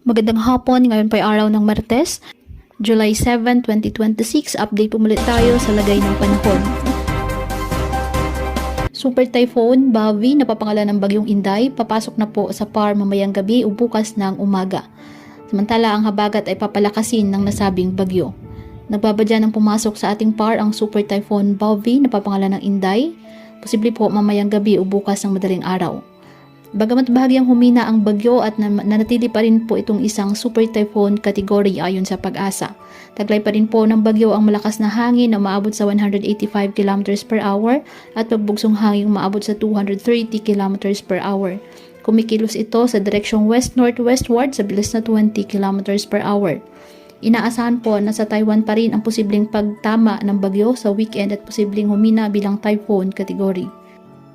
Magandang hapon, ngayon po ay araw ng Martes, July 7, 2026. Update po muli tayo sa lagay ng panahon. Super Typhoon Bavi, napapangalan ng Bagyong Inday, papasok na po sa PAR mamayang gabi o bukas ng umaga. Samantala, ang habagat ay papalakasin ng nasabing bagyo. Nagbabadya ng pumasok sa ating PAR ang Super Typhoon Bavi, napapangalan ng Inday, posible po mamayang gabi o bukas ng madaling araw. Bagamat bahagyang humina ang bagyo at nanatili pa rin po itong isang super typhoon category ayon sa Pag-asa. Taglay pa rin po ng bagyo ang malakas na hangin na maabot sa 185 km per hour at pagbugsong hangin maabot sa 230 km per hour. Kumikilos ito sa direksyong west-northwestward sa bilis na 20 km per hour. Inaasahan po na sa Taiwan pa rin ang posibleng pagtama ng bagyo sa weekend at posibleng humina bilang typhoon category.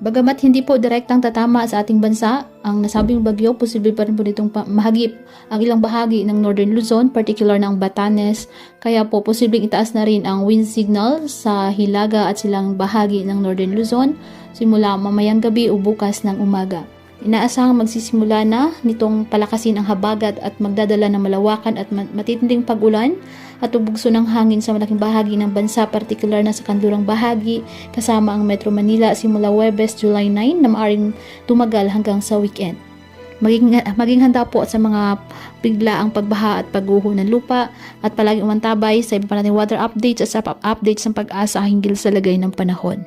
Bagamat hindi po direktang tatama sa ating bansa, ang nasabing bagyo, posible pa rin po nitong mahagip ang ilang bahagi ng Northern Luzon, particular ng Batanes, kaya po posibleng itaas na rin ang wind signal sa Hilaga at silang bahagi ng Northern Luzon simula mamayang gabi o bukas ng umaga. Inaasahang magsisimula na nitong palakasin ang habagat at magdadala ng malawakan at matitinding pag-ulan at ubugso ng hangin sa malaking bahagi ng bansa, partikular na sa kanlurang bahagi kasama ang Metro Manila simula Huwebes, July 9 na maaring tumagal hanggang sa weekend. Maging handa po sa mga biglaang pagbaha at pagguho ng lupa at palaging umantabay sa iba pa nating weather updates at updates ng Pag-asa hinggil sa lagay ng panahon.